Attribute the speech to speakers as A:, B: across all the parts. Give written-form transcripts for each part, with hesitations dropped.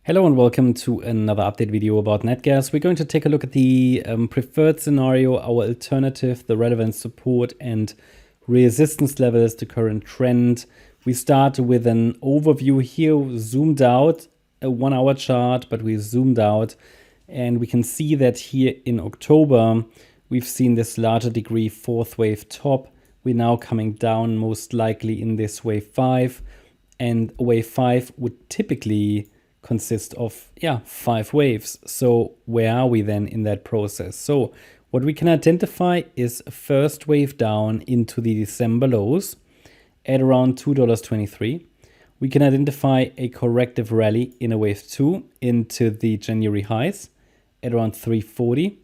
A: Hello and welcome to another update video about Natgas. We're going to take a look at the preferred scenario, our alternative, the relevant support and resistance levels, the current trend. We start with an overview here, zoomed out, a 1 hour chart, but we zoomed out and we can see that here in October, we've seen this larger degree fourth wave top. We're now coming down most likely in this wave 5, and wave 5 would typically consist of 5 waves. So where are we then in that process? So what we can identify is a first wave down into the December lows at around $2.23. We can identify a corrective rally in a wave 2 into the January highs at around 340.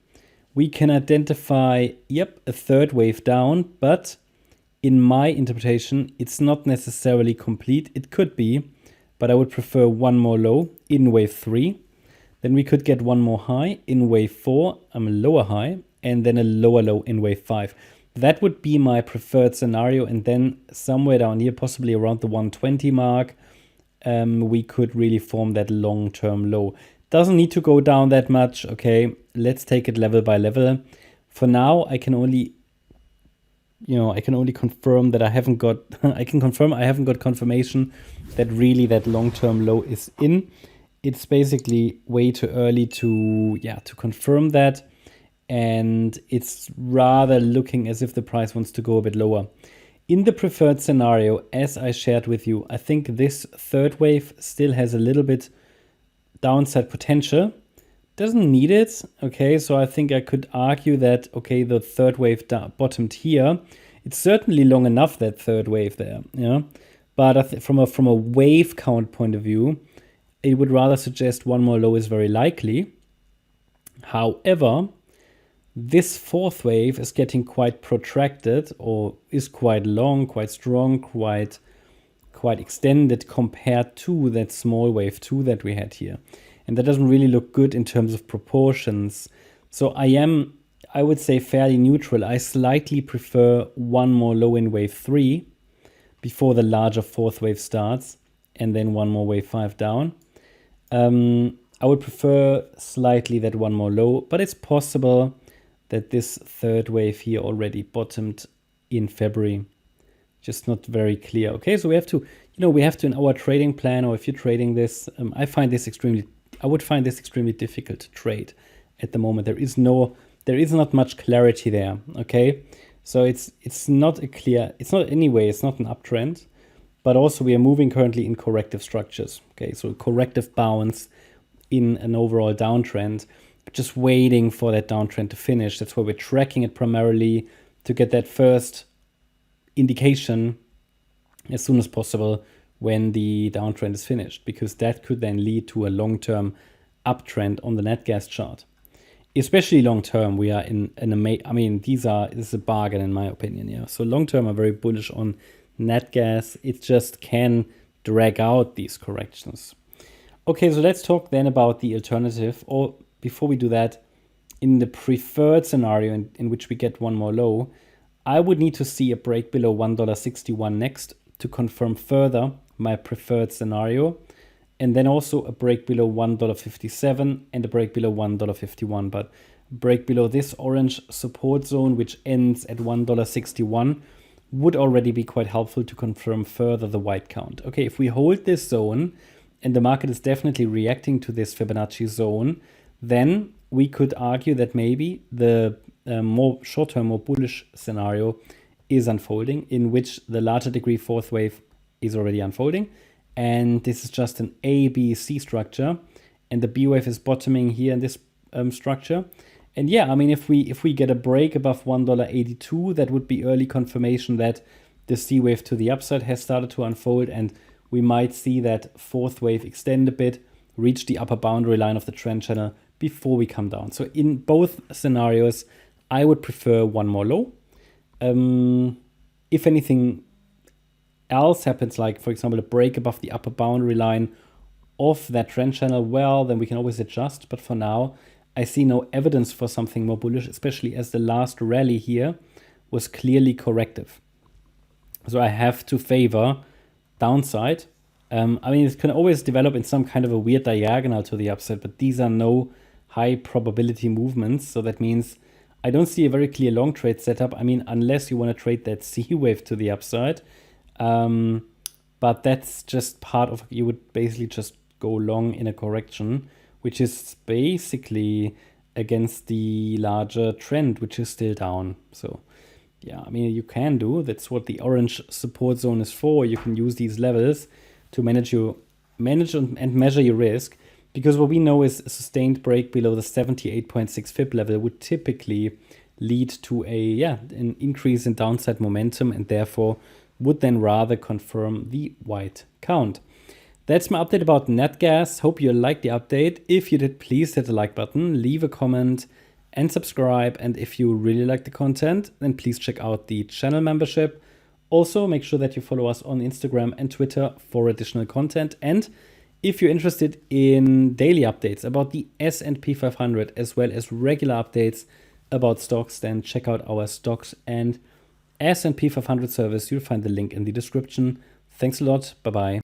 A: We can identify a third wave down, but in my interpretation it's not necessarily complete. It could be, but I would prefer one more low in wave 3. Then we could get one more high in wave 4, a lower high, and then a lower low in wave 5. That would be my preferred scenario. And then somewhere down here, possibly around the 120 mark, we could really form that long-term low. Doesn't need to go down that much. Okay, let's take it level by level. For now, I can only confirm that I haven't got, I haven't got confirmation that really that long-term low is in. It's basically way too early to confirm that. And it's rather looking as if the price wants to go a bit lower. In the preferred scenario, as I shared with you, I think this third wave still has a little bit downside potential. Doesn't need it. Okay, so I think I could argue that, okay, the third wave bottomed here. It's certainly long enough, that third wave there, but from a wave count point of view, it would rather suggest one more low is very likely. However, this fourth wave is getting quite protracted, or is quite long, quite strong, quite extended compared to that small wave 2 that we had here. And that doesn't really look good in terms of proportions. So I would say fairly neutral. I slightly prefer one more low in wave 3 before the larger fourth wave starts, and then one more wave 5 down. I would prefer slightly that one more low, but it's possible that this third wave here already bottomed in February. Just not very clear. Okay, so we have to in our trading plan, or if you're trading this, I would find this extremely difficult to trade at the moment. There is not much clarity there. Okay, so it's not an uptrend, but also we are moving currently in corrective structures. Okay, so corrective bounce in an overall downtrend, just waiting for that downtrend to finish. That's why we're tracking it primarily, to get that first indication as soon as possible when the downtrend is finished, because that could then lead to a long-term uptrend on the Natgas chart. Especially long-term, we are this is a bargain in my opinion. Yeah, so long-term, I'm very bullish on Natgas. It just can drag out these corrections. Okay, so let's talk then about the alternative. Or before we do that, in the preferred scenario in which we get one more low, I would need to see a break below $1.61 next to confirm further my preferred scenario, and then also a break below $1.57 and a break below $1.51. But break below this orange support zone, which ends at $1.61, would already be quite helpful to confirm further the white count. Okay, if we hold this zone, and the market is definitely reacting to this Fibonacci zone, then we could argue that maybe the more short-term, more bullish scenario is unfolding, in which the larger degree fourth wave is already unfolding. And this is just an A, B, C structure. And the B wave is bottoming here in this structure. And if we get a break above $1.82, that would be early confirmation that the C wave to the upside has started to unfold. And we might see that fourth wave extend a bit, reach the upper boundary line of the trend channel before we come down. So in both scenarios, I would prefer one more low. If anything else happens, like for example, a break above the upper boundary line of that trend channel, well, then we can always adjust. But for now, I see no evidence for something more bullish, especially as the last rally here was clearly corrective. So I have to favor downside I mean, it can always develop in some kind of a weird diagonal to the upside, but these are no high probability movements. So that means I don't see a very clear long trade setup. I mean, unless you want to trade that C wave to the upside. But that's just part of, you would basically just go long in a correction, which is basically against the larger trend, which is still down. So yeah, I mean, you can do, that's what the orange support zone is for. You can use these levels to manage and measure your risk, because what we know is a sustained break below the 78.6 Fib level would typically lead to an increase in downside momentum, and therefore would then rather confirm the white count. That's my update about Natgas. Hope you liked the update. If you did, please hit the like button, leave a comment and subscribe. And if you really like the content, then please check out the channel membership. Also, make sure that you follow us on Instagram and Twitter for additional content. And if you're interested in daily updates about the S&P 500 as well as regular updates about stocks, then check out our stocks and S&P 500 service. You'll find the link in the description. Thanks a lot. Bye-bye.